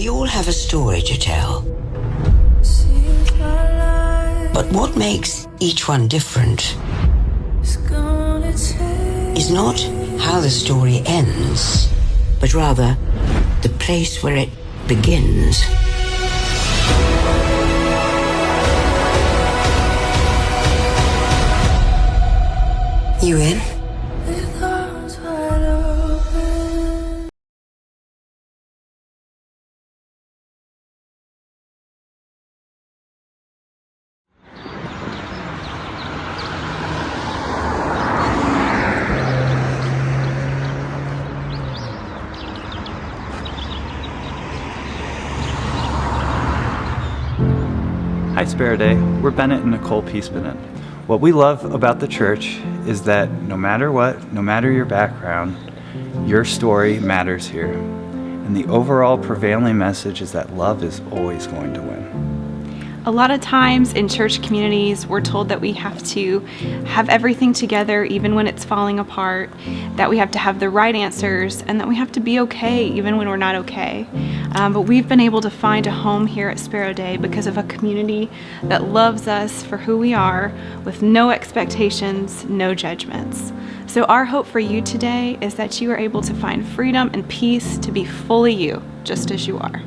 We all have a story to tell. But what makes each one different is not how the story ends, but rather the place where it begins. You in? Hi Sparrow Day, we're Bennett and Nicole Peacebennet. What we love about the church is that no matter what, no matter your background, your story matters here. And the overall prevailing message is that love is always going to win. A lot of times in church communities, we're told that we have to have everything together even when it's falling apart, that we have to have the right answers, and that we have to be okay even when we're not okay. But we've been able to find a home here at Sparrow Day because of a community that loves us for who we are, with no expectations, no judgments. So our hope for you today is that you are able to find freedom and peace to be fully you, just as you are.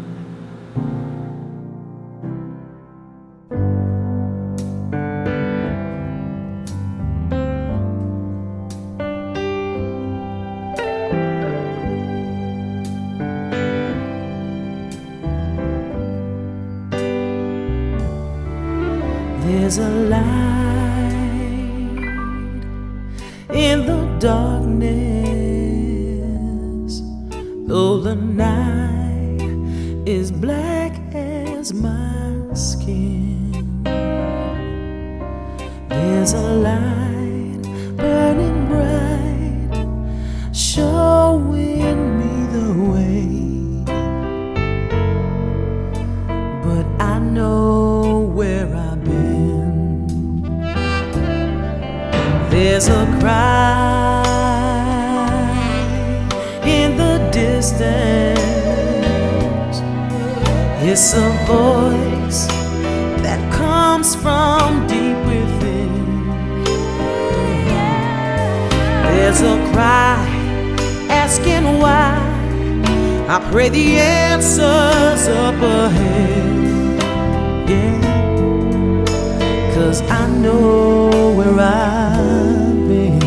There's a light in the darkness, though the night is black as my skin. There's a light burning bright, showing me the way, but I know where I've been. There's a cry in the distance. It's a voice that comes from deep within. There's a cry asking why. I pray the answer's up ahead. Yeah, 'cause I know where I've been.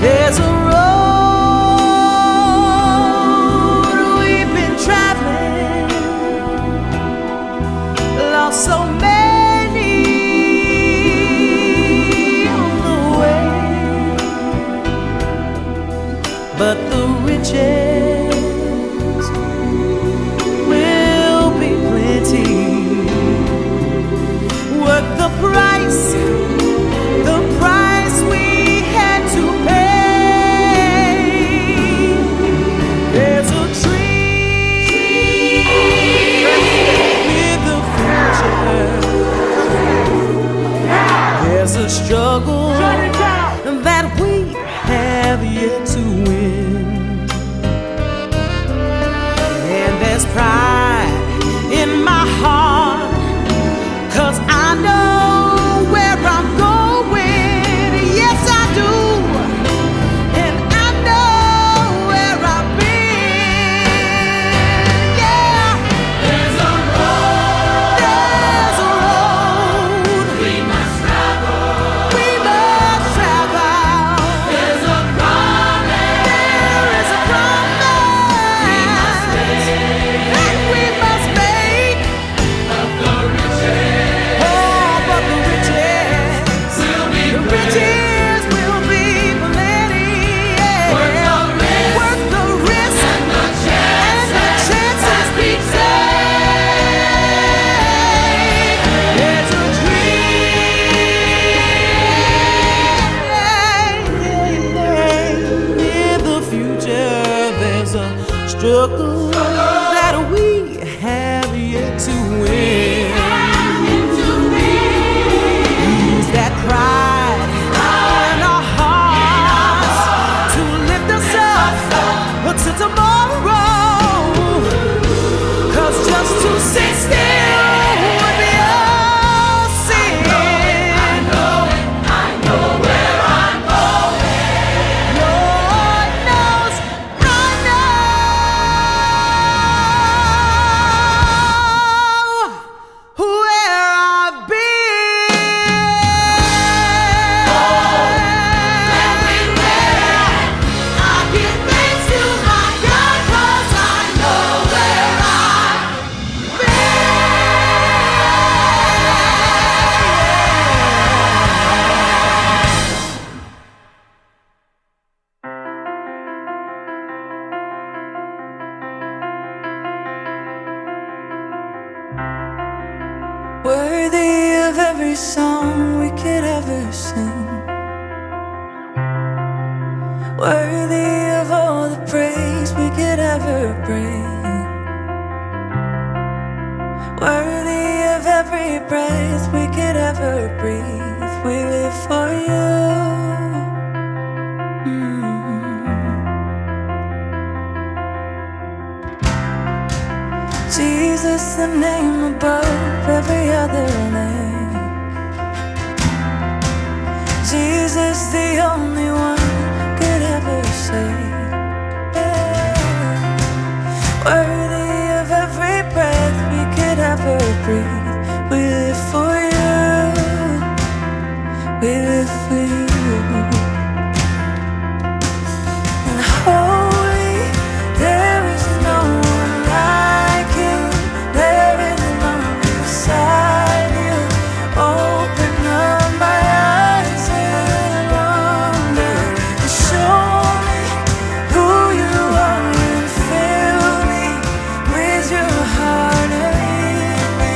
There's a road we've been traveling, lost so many on the way, but the riches will be plenty. Worth the price we had to pay. There's a dream with the future. There's a struggle that we have yet to win. And there's pride in my heart, 'cause I know where I'm going. Yes, I do. And I know where I've been. Yeah. There's a road we must travel. There's a promise. There is a promise we must make. But the riches will be plenty. Yeah. Worth the risk and the chances we take. There's a dream in the future. There's a struggle that we have yet to win. Use that pride in our hearts worthy of every song we could ever sing, worthy of all the praise we could ever bring, worthy of every breath we could ever breathe. We live for you. Jesus, the name above every other name. Jesus, the only one could ever save. Worthy of every breath we could ever breathe. We live for you. We live for you. And holy, there is no one like you. There is none beside you. Open up my eyes in wonder and show me who you are and fill me with your heart and lead me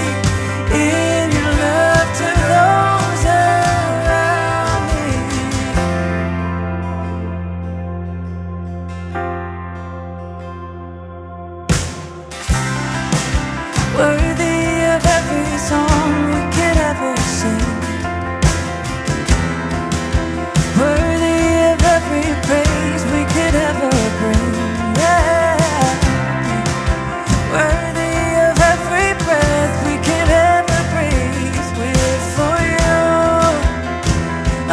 in your love to those around me. Worthy of every song we could ever sing, worthy of every praise we could ever bring. Yeah. Worthy of every breath we could ever breathe. We live for you.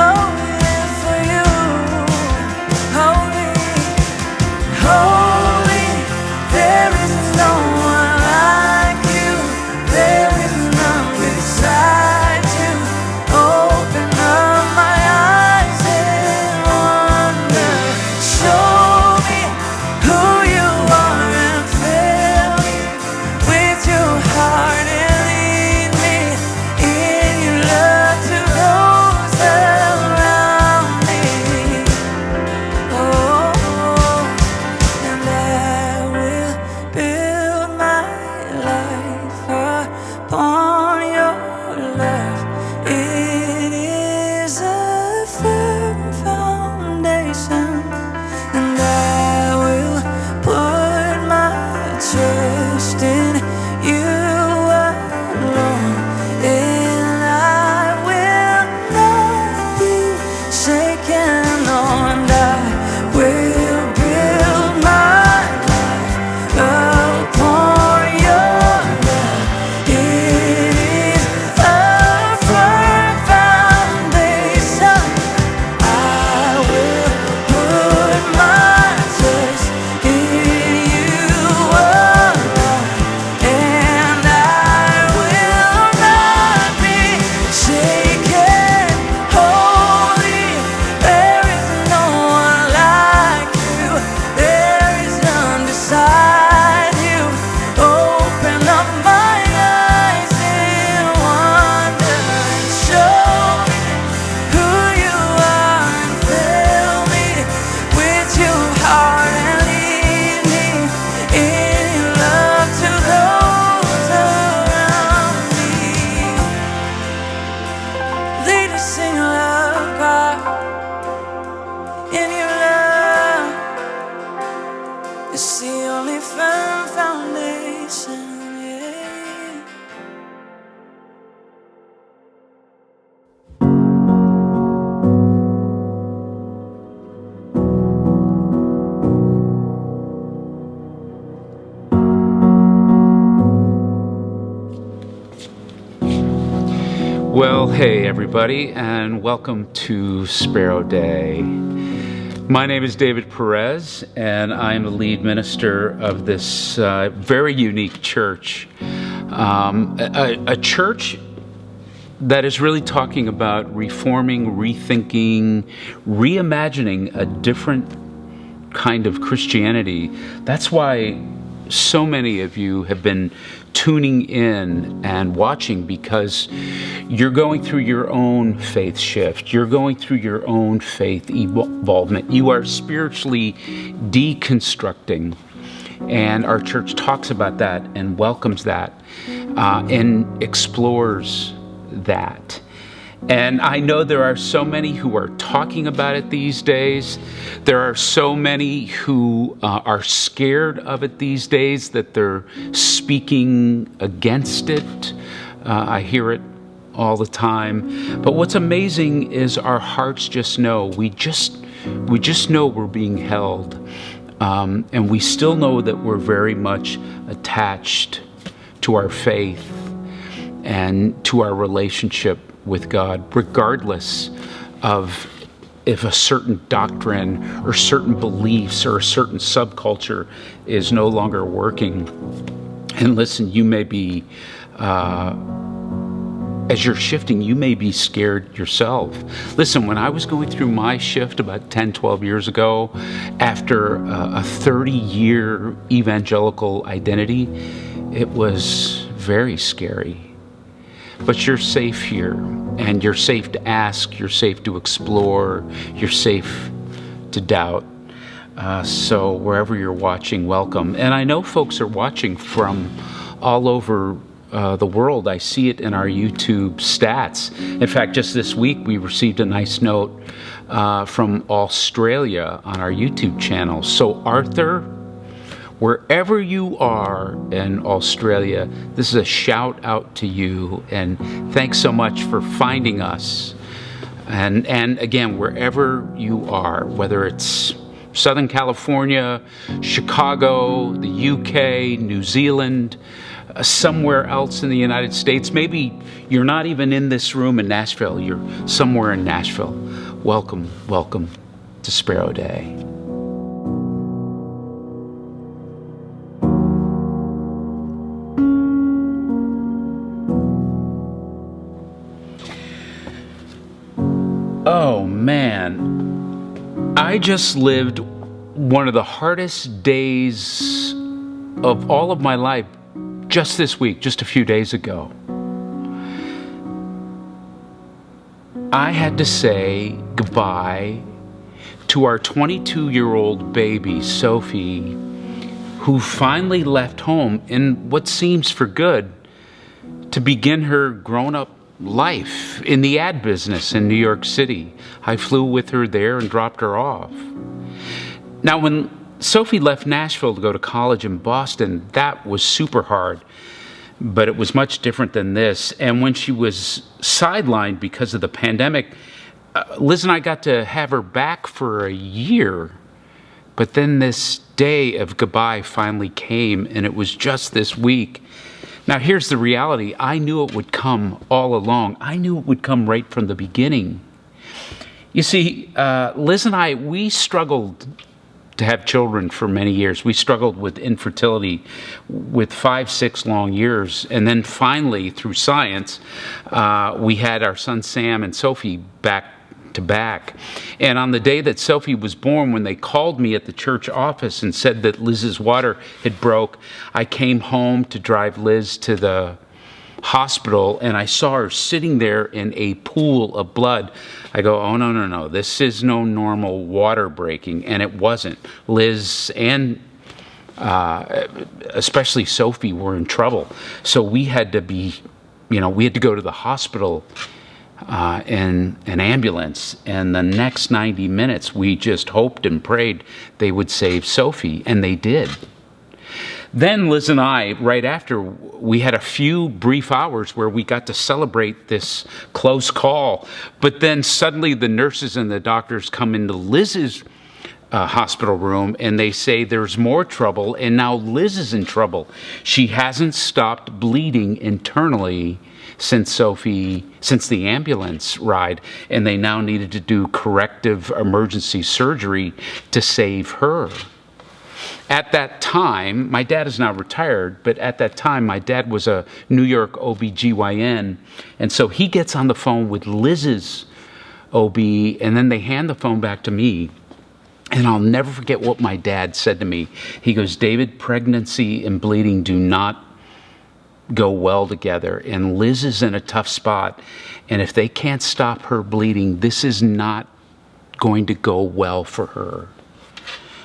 Oh, we live for you. Holy, holy, there is no one like you. There is none beside you. Open up my eyes in wonder. Show me who you are and fill me with your heart and lead me in your love to those around me. Oh, and I will build my life upon your love. It is a firm foundation, and I will put my trust in you alone, and I will not be shaken on. I will build my life upon your love. It is a firm foundation. I will put my trust in you alone, and I will not be shaken. Holy, there is no one like you. There is none beside you. Open up my eyes in wonder and show me who you are and fill me with your heart and lead me in your love to those around me. Lead us in your love, God, in your love. It's the only firm foundation. Yeah. Well, hey everybody, and welcome to Sparrow Day. My name is David Perez, and I am the lead minister of this very unique church. A church that is really talking about reforming, rethinking, reimagining a different kind of Christianity. That's why so many of you have been tuning in and watching, because you're going through your own faith shift. You're going through your own faith evolvement. You are spiritually deconstructing. And our church talks about that and welcomes that. and explores that. And I know there are so many who are talking about it these days. There are so many who are scared of it these days that they're speaking against it. I hear it all the time. But what's amazing is our hearts just know. We just know we're being held. And we still know that we're very much attached to our faith and to our relationship with God, regardless of if a certain doctrine or certain beliefs or a certain subculture is no longer working. And listen, you may be, as you're shifting, you may be scared yourself. Listen, when I was going through my shift about 10, 12 years ago, after a 30-year evangelical identity, it was very scary. But you're safe here, and you're safe to ask, you're safe to explore, you're safe to doubt. So wherever you're watching, welcome. And I know folks are watching from all over the world. I see it in our YouTube stats. In fact, just this week, we received a nice note from Australia on our YouTube channel. So Arthur, wherever you are in Australia, this is a shout out to you, and thanks so much for finding us. And again, wherever you are, whether it's Southern California, Chicago, the UK, New Zealand, somewhere else in the United States, maybe you're not even in this room in Nashville, you're somewhere in Nashville. Welcome to Sparrow Day. Oh man, I just lived one of the hardest days of all of my life just this week, just a few days ago. I had to say goodbye to our 22-year-old baby, Sophie, who finally left home in what seems for good to begin her grown-up life in the ad business in New York City. I flew with her there and dropped her off. Now, when Sophie left Nashville to go to college in Boston, that was super hard, but it was much different than this. And when she was sidelined because of the pandemic, Liz and I got to have her back for a year. But then this day of goodbye finally came, and it was just this week. Now, here's the reality. I knew it would come all along. I knew it would come right from the beginning. You see, Liz and I, we struggled to have children for many years. We struggled with infertility with 5-6 long years. And then finally, through science, we had our son Sam and Sophie back to back. And on the day that Sophie was born, when they called me at the church office and said that Liz's water had broke, I came home to drive Liz to the hospital, and I saw her sitting there in a pool of blood. I go, oh, no, this is no normal water breaking. And it wasn't. Liz and especially Sophie were in trouble. So we had to go to the hospital in an ambulance, and the next 90 minutes we just hoped and prayed they would save Sophie, and they did. Then Liz and I, right after, we had a few brief hours where we got to celebrate this close call, but then suddenly the nurses and the doctors come into Liz's hospital room, and they say there's more trouble, and now Liz is in trouble. She hasn't stopped bleeding internally since the ambulance ride, and they now needed to do corrective emergency surgery to save her. At that time, my dad is now retired, but at that time, my dad was a New York OB/GYN, and so he gets on the phone with Liz's OB, and then they hand the phone back to me. And I'll never forget what my dad said to me. He goes, David, pregnancy and bleeding do not go well together, and Liz is in a tough spot, and if they can't stop her bleeding, this is not going to go well for her.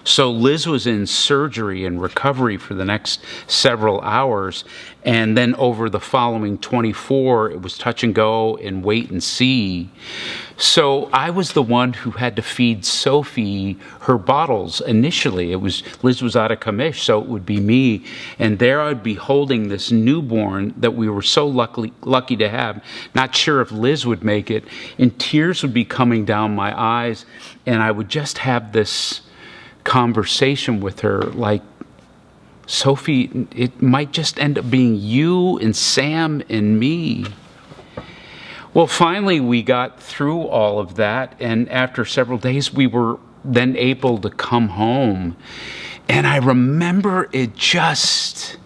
So Liz was in surgery and recovery for the next several hours. And then over the following 24, it was touch and go and wait and see. So I was the one who had to feed Sophie her bottles initially. Liz was out of commish, so it would be me. And there I'd be holding this newborn that we were so lucky to have, not sure if Liz would make it, and tears would be coming down my eyes. And I would just have this conversation with her like, Sophie, it might just end up being you and Sam and me. Well, finally, we got through all of that, and after several days, we were then able to come home. And I remember it just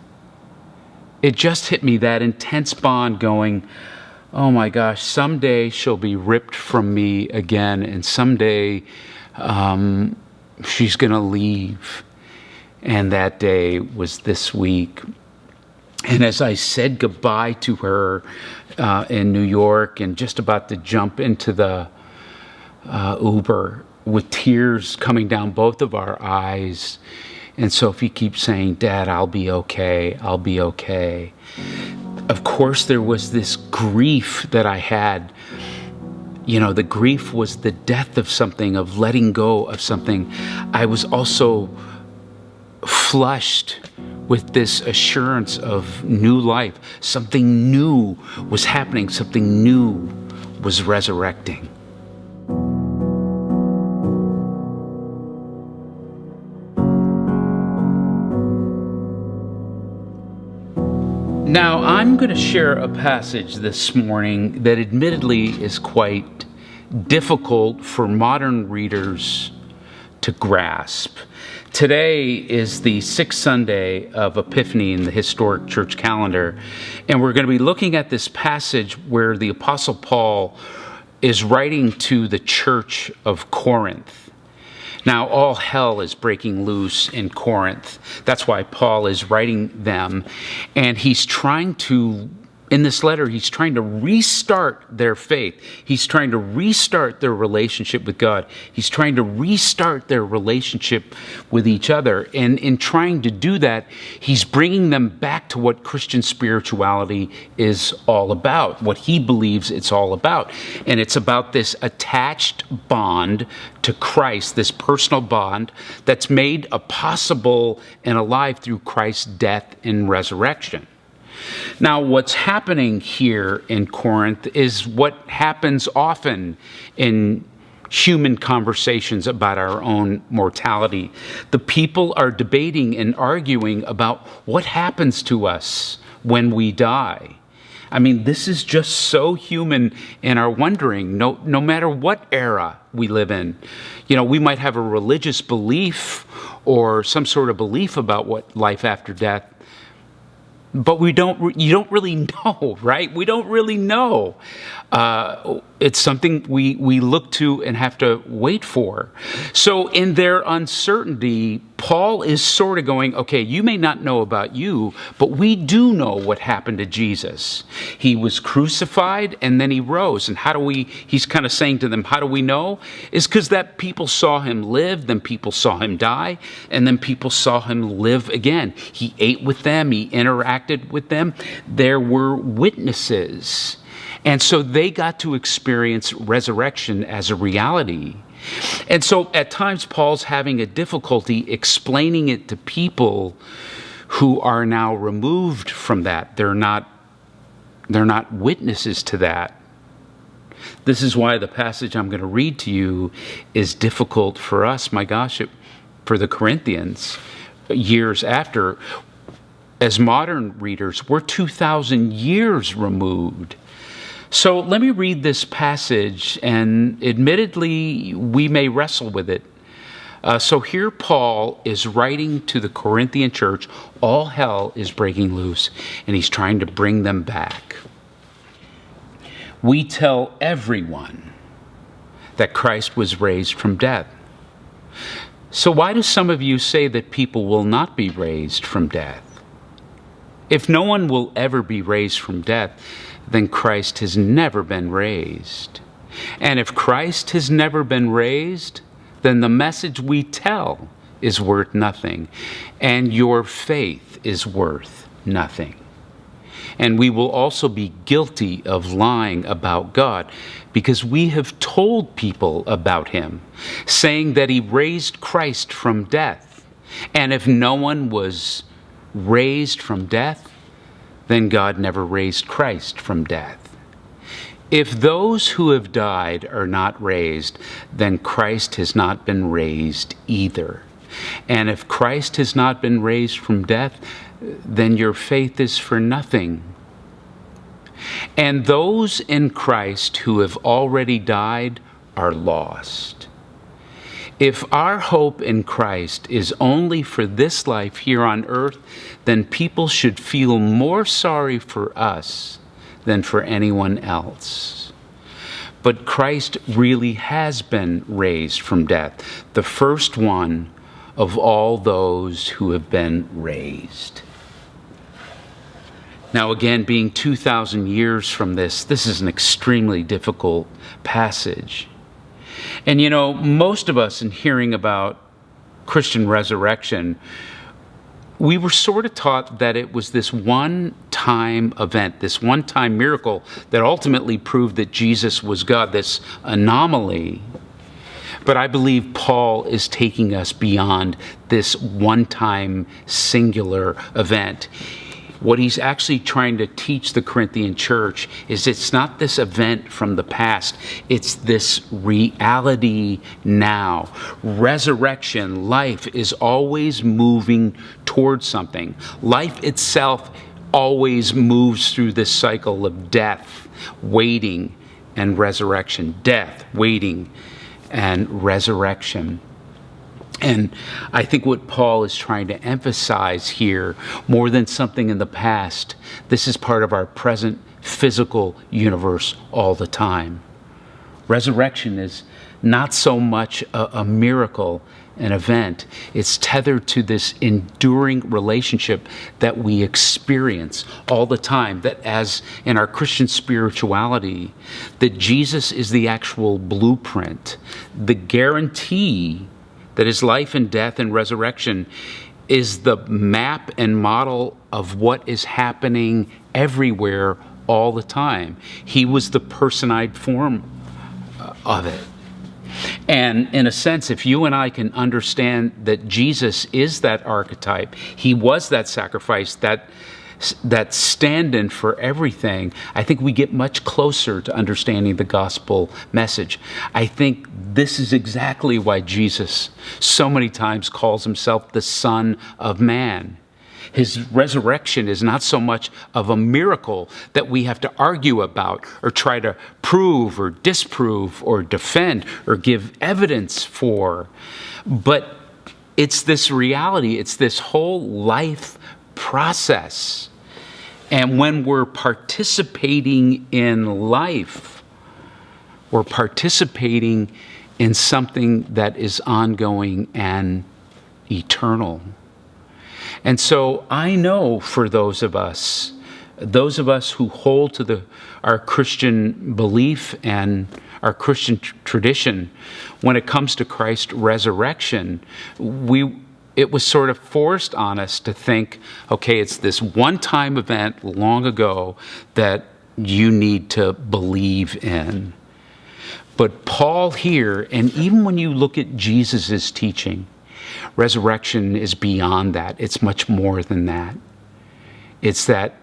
hit me, that intense bond going, oh my gosh, someday she'll be ripped from me again, and someday she's going to leave. And that day was this week. And as I said goodbye to her in New York and just about to jump into the Uber with tears coming down both of our eyes, and Sophie keeps saying, Dad, I'll be okay, I'll be okay. Of course, there was this grief that I had. You know, the grief was the death of something, of letting go of something. I was also flushed with this assurance of new life. Something new was happening. Something new was resurrecting. Now, I'm going to share a passage this morning that admittedly is quite difficult for modern readers to grasp. Today is the sixth Sunday of Epiphany in the historic church calendar, and we're going to be looking at this passage where the Apostle Paul is writing to the church of Corinth. Now, all hell is breaking loose in Corinth. That's why Paul is writing them, and he's trying to, in this letter, he's trying to restart their faith. He's trying to restart their relationship with God. He's trying to restart their relationship with each other. And in trying to do that, he's bringing them back to what Christian spirituality is all about, what he believes it's all about. And it's about this attached bond to Christ, this personal bond that's made possible and alive through Christ's death and resurrection. Now, what's happening here in Corinth is what happens often in human conversations about our own mortality. The people are debating and arguing about what happens to us when we die. I mean, this is just so human in our wondering, no matter what era we live in. You know, we might have a religious belief or some sort of belief about what life after death, but you don't really know, right? We don't really know. It's something we look to and have to wait for. So in their uncertainty, Paul is sort of going, okay, you may not know about you, but we do know what happened to Jesus. He was crucified and then he rose. And he's kind of saying to them, how do we know? It's because that people saw him live, then people saw him die, and then people saw him live again. He ate with them, he interacted with them. There were witnesses. And so they got to experience resurrection as a reality. And so at times Paul's having a difficulty explaining it to people who are now removed from that. They're not witnesses to that. This is why the passage I'm going to read to you is difficult for us, my gosh, for the Corinthians years after. As modern readers, we're 2,000 years removed. So let me read this passage, and admittedly, we may wrestle with it. So here Paul is writing to the Corinthian church. All hell is breaking loose, and he's trying to bring them back. We tell everyone that Christ was raised from death. So why do some of you say that people will not be raised from death? If no one will ever be raised from death, then Christ has never been raised. And if Christ has never been raised, then the message we tell is worth nothing, and your faith is worth nothing. And we will also be guilty of lying about God because we have told people about him, saying that he raised Christ from death. And if no one was raised from death, then God never raised Christ from death. If those who have died are not raised, then Christ has not been raised either. And if Christ has not been raised from death, then your faith is for nothing. And those in Christ who have already died are lost. If our hope in Christ is only for this life here on earth, then people should feel more sorry for us than for anyone else. But Christ really has been raised from death, the first one of all those who have been raised. Now again, being 2,000 years from this is an extremely difficult passage. And you know, most of us in hearing about Christian resurrection, we were sort of taught that it was this one-time event, this one-time miracle that ultimately proved that Jesus was God, this anomaly. But I believe Paul is taking us beyond this one-time singular event. What he's actually trying to teach the Corinthian church is it's not this event from the past, it's this reality now. Resurrection, life is always moving towards something. Life itself always moves through this cycle of death, waiting, and resurrection. Death, waiting, and resurrection. And I think what Paul is trying to emphasize here, more than something in the past, this is part of our present physical universe all the time. Resurrection is not so much a miracle, an event. It's tethered to this enduring relationship that we experience all the time, that as in our Christian spirituality, that Jesus is the actual blueprint, the guarantee that his life and death and resurrection is the map and model of what is happening everywhere all the time. He was the personified form of it. And in a sense, if you and I can understand that Jesus is that archetype, he was that sacrifice, that stand-in for everything, I think we get much closer to understanding the gospel message. I think this is exactly why Jesus so many times calls himself the Son of Man. His resurrection is not so much of a miracle that we have to argue about or try to prove or disprove or defend or give evidence for, but it's this reality, it's this whole life process. And when we're participating in life, we're participating in something that is ongoing and eternal. And so I know for those of us who hold to our Christian belief and our Christian tradition, when it comes to Christ's resurrection, it was sort of forced on us to think, okay, it's this one-time event long ago that you need to believe in. But Paul here, and even when you look at Jesus' teaching, resurrection is beyond that. It's much more than that. It's that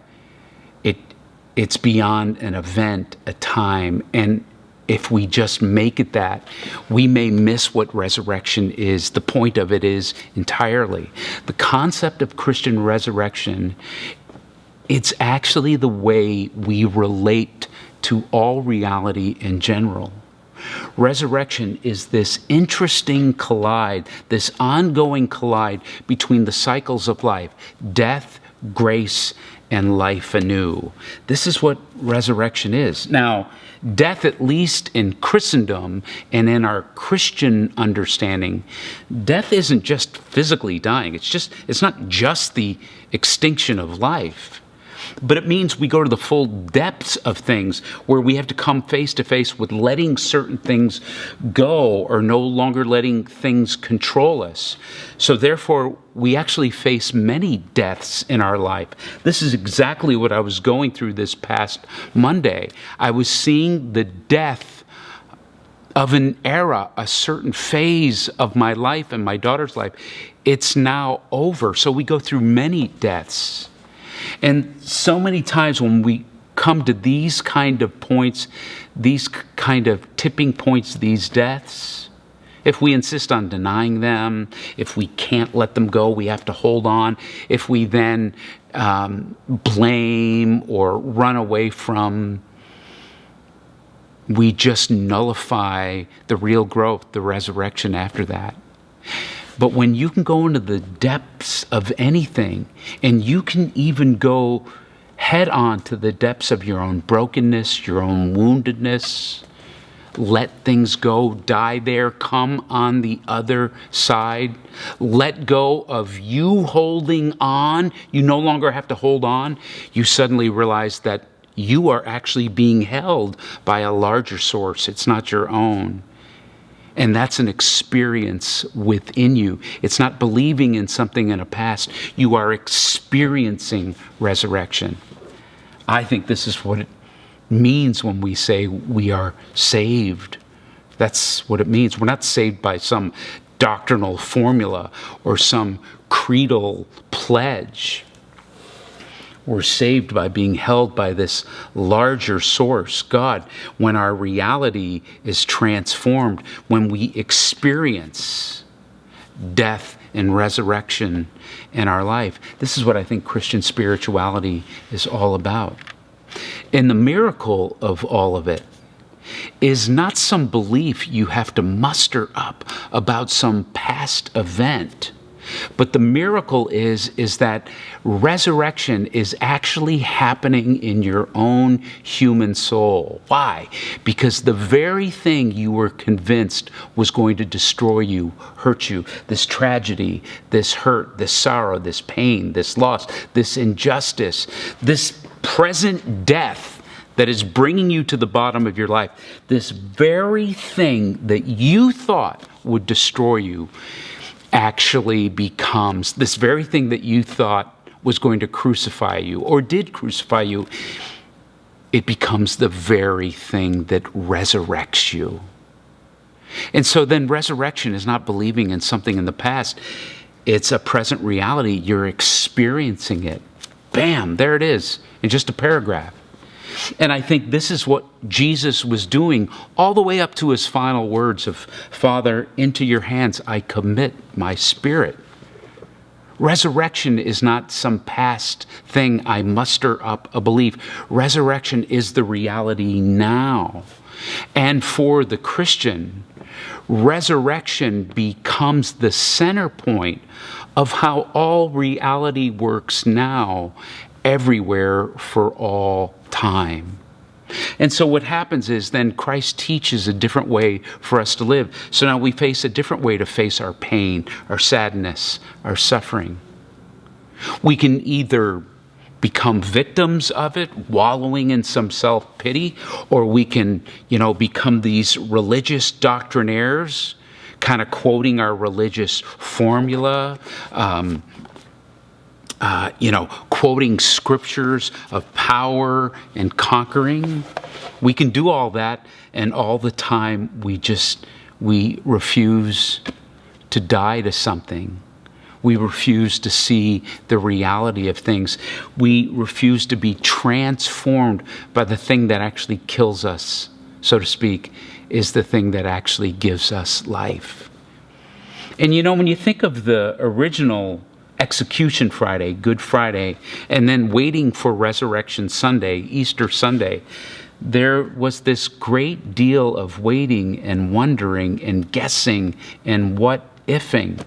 it's beyond an event, a time, and if we just make it that, we may miss what resurrection is. The point of it is entirely. The concept of Christian resurrection, it's actually the way we relate to all reality in general. Resurrection is this interesting collide, this ongoing collide between the cycles of life, death, grace, and life anew. This is what resurrection is. Now, death, at least in Christendom and in our Christian understanding, death isn't just physically dying. It's not just the extinction of life. But it means we go to the full depths of things where we have to come face to face with letting certain things go or no longer letting things control us. So therefore, we actually face many deaths in our life. This is exactly what I was going through this past Monday. I was seeing the death of an era, a certain phase of my life and my daughter's life. It's now over. So we go through many deaths. And so many times when we come to these kind of points, these kind of tipping points, these deaths, if we insist on denying them, if we can't let them go, we have to hold on. If we then blame or run away from, we just nullify the real growth, the resurrection after that. But when you can go into the depths of anything, and you can even go head on to the depths of your own brokenness, your own woundedness, let things go, die there, come on the other side, let go of you holding on. You no longer have to hold on. You suddenly realize that you are actually being held by a larger source. It's not your own. And that's an experience within you. It's not believing in something in a past. You are experiencing resurrection. I think this is what it means when we say we are saved. That's what it means. We're not saved by some doctrinal formula or some creedal pledge. We're saved by being held by this larger source, God, when our reality is transformed, when we experience death and resurrection in our life. This is what I think Christian spirituality is all about. And the miracle of all of it is not some belief you have to muster up about some past event. But the miracle is that resurrection is actually happening in your own human soul. Why? Because the very thing you were convinced was going to destroy you, hurt you, this tragedy, this hurt, this sorrow, this pain, this loss, this injustice, this present death that is bringing you to the bottom of your life, this very thing that you thought would destroy you actually becomes, this very thing that you thought was going to crucify you or did crucify you, it becomes the very thing that resurrects you. And so then resurrection is not believing in something in the past. It's a present reality. You're experiencing it. Bam, there it is in just a paragraph. And I think this is what Jesus was doing all the way up to his final words of, Father, into your hands I commit my spirit. Resurrection is not some past thing I muster up a belief. Resurrection is the reality now. And for the Christian, resurrection becomes the center point of how all reality works now, everywhere, for all time. And so what happens is then Christ teaches a different way for us to live. So now we face a different way to face our pain, our sadness, our suffering. We can either become victims of it, wallowing in some self-pity, or we can, become these religious doctrinaires, kind of quoting our religious formula, quoting scriptures of power and conquering. We can do all that, and all the time we refuse to die to something. We refuse to see the reality of things. We refuse to be transformed by the thing that actually kills us, so to speak, is the thing that actually gives us life. And when you think of the original Execution Friday, Good Friday, and then waiting for Resurrection Sunday, Easter Sunday, there was this great deal of waiting and wondering and guessing and what-ifing.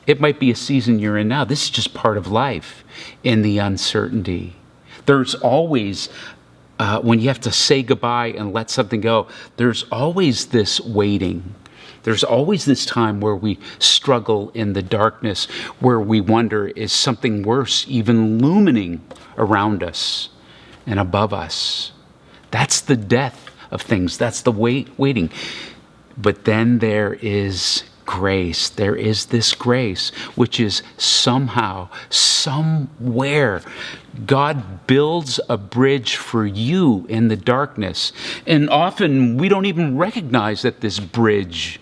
It might be a season you're in now. This is just part of life in the uncertainty. There's always, when you have to say goodbye and let something go, there's always this waiting. There's always this time where we struggle in the darkness, where we wonder, is something worse even looming around us and above us? That's the death of things. That's the waiting. But then there is grace. There is this grace, which is somehow, somewhere, God builds a bridge for you in the darkness. And often we don't even recognize that this bridge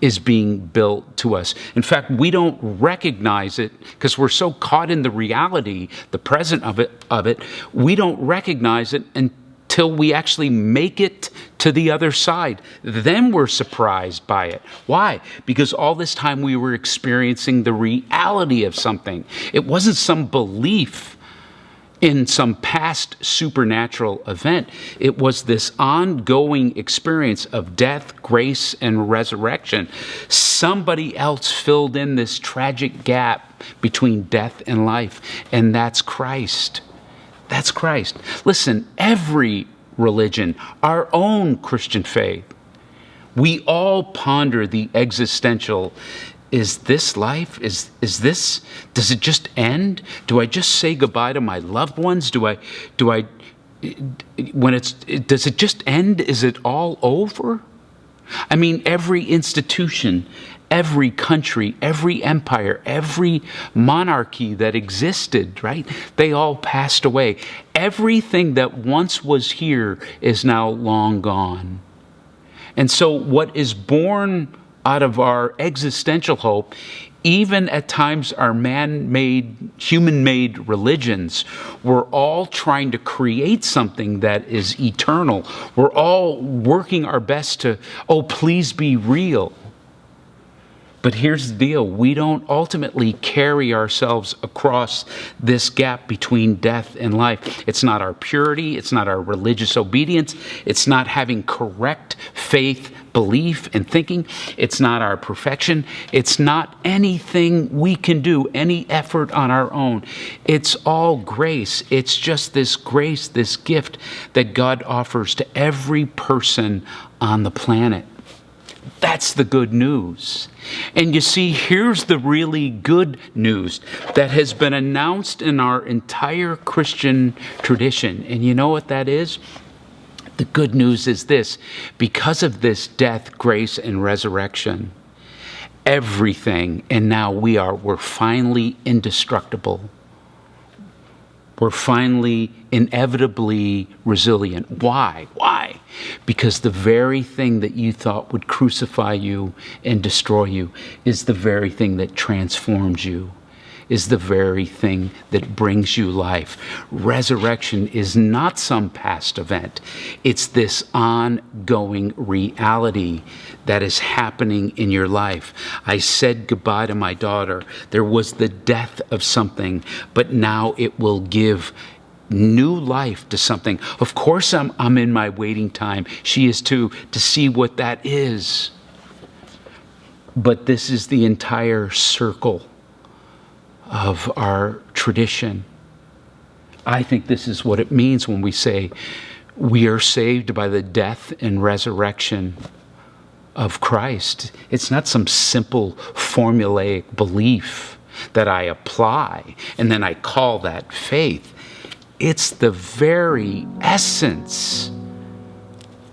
is being built to us. In fact, we don't recognize it because we're so caught in the reality, the present of it, we don't recognize it until we actually make it to the other side. Then we're surprised by it. Why? Because all this time we were experiencing the reality of something. It wasn't some belief in some past supernatural event. It was this ongoing experience of death, grace, and resurrection. Somebody else filled in this tragic gap between death and life, and that's Christ. That's Christ. Listen, every religion, our own Christian faith, we all ponder the existential. Is this life? Is this, does it just end? Do I just say goodbye to my loved ones? Does it just end? Is it all over? I mean, every institution, every country, every empire, every monarchy that existed, right? They all passed away. Everything that once was here is now long gone. And so what is born out of our existential hope, even at times our man-made, human-made religions, we're all trying to create something that is eternal. We're all working our best to, please be real. But here's the deal. We don't ultimately carry ourselves across this gap between death and life. It's not our purity. It's not our religious obedience. It's not having correct faith, belief, and thinking. It's not our perfection. It's not anything we can do, any effort on our own. It's all grace. It's just this grace, this gift that God offers to every person on the planet. That's the good news. And you see, here's the really good news that has been announced in our entire Christian tradition. And you know what that is? The good news is this: because of this death, grace, and resurrection, everything, and now we're finally indestructible. We're finally inevitably resilient. Why? Why? Because the very thing that you thought would crucify you and destroy you is the very thing that transforms you, is the very thing that brings you life. Resurrection is not some past event. It's this ongoing reality that is happening in your life. I said goodbye to my daughter. There was the death of something, but now it will give new life to something. Of course, I'm in my waiting time. She is too, to see what that is. But this is the entire circle of our tradition. I think this is what it means when we say we are saved by the death and resurrection of Christ. It's not some simple formulaic belief that I apply and then I call that faith. It's the very essence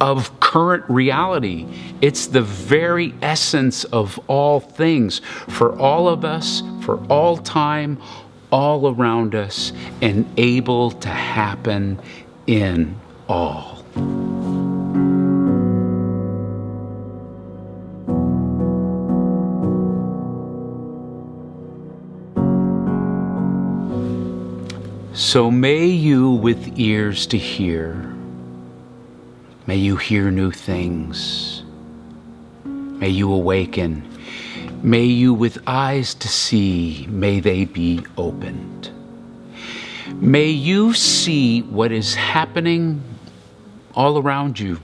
of current reality. It's the very essence of all things for all of us, for all time, all around us, and able to happen in all. So may you with ears to hear, may you hear new things. May you awaken. May you with eyes to see, may they be opened. May you see what is happening all around you,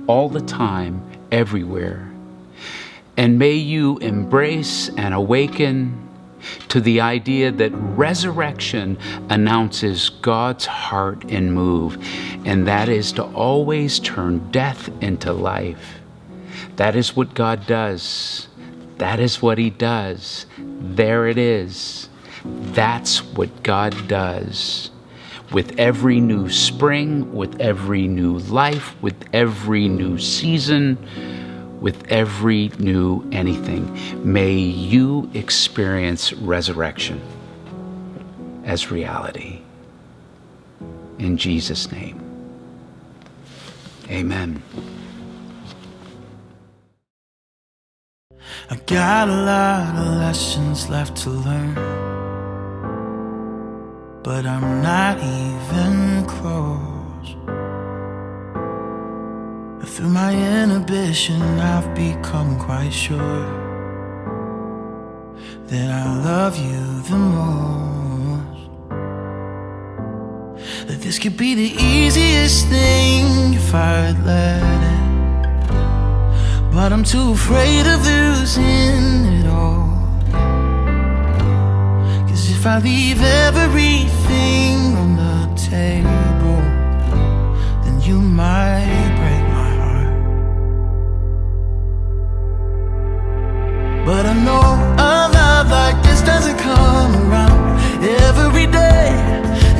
all the time, everywhere. And may you embrace and awaken to the idea that resurrection announces God's heart and move, and that is to always turn death into life, That is what God does. That is what he does. There it is. That's what God does. With every new spring, with every new life, with every new season, with every new anything, may you experience resurrection as reality. In Jesus' name, amen. I got a lot of lessons left to learn, but I'm not even close. Through my inhibition, I've become quite sure that I love you the most. That this could be the easiest thing if I'd let it, but I'm too afraid of losing it all. 'Cause if I leave everything on the table, then you might break my heart. But I know a love like this doesn't come around every day,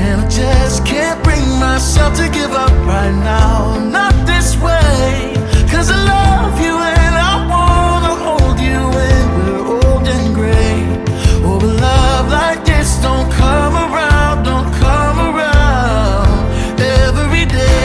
and I just can't bring myself to give up right now. Not this way, 'cause I love you and I wanna hold you when we're old and gray. Oh, a love like this don't come around, don't come around every day.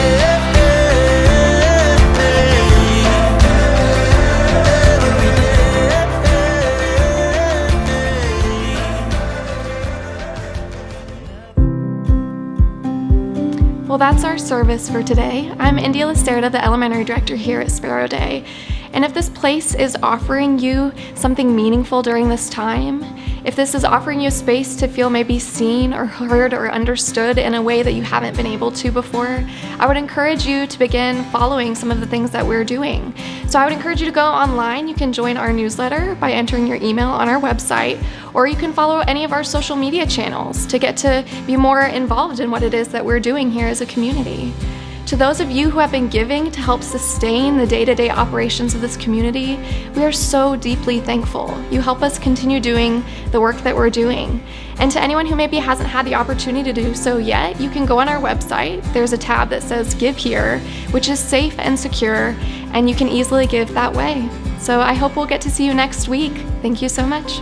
Well, that's our service for today. I'm India Lacerda, the elementary director here at Sparrow Day. And if this place is offering you something meaningful during this time, if this is offering you a space to feel maybe seen or heard or understood in a way that you haven't been able to before, I would encourage you to begin following some of the things that we're doing. So I would encourage you to go online. You can join our newsletter by entering your email on our website, or you can follow any of our social media channels to get to be more involved in what it is that we're doing here as a community. To those of you who have been giving to help sustain the day-to-day operations of this community, we are so deeply thankful. You help us continue doing the work that we're doing. And to anyone who maybe hasn't had the opportunity to do so yet, you can go on our website. There's a tab that says Give Here, which is safe and secure, and you can easily give that way. So I hope we'll get to see you next week. Thank you so much.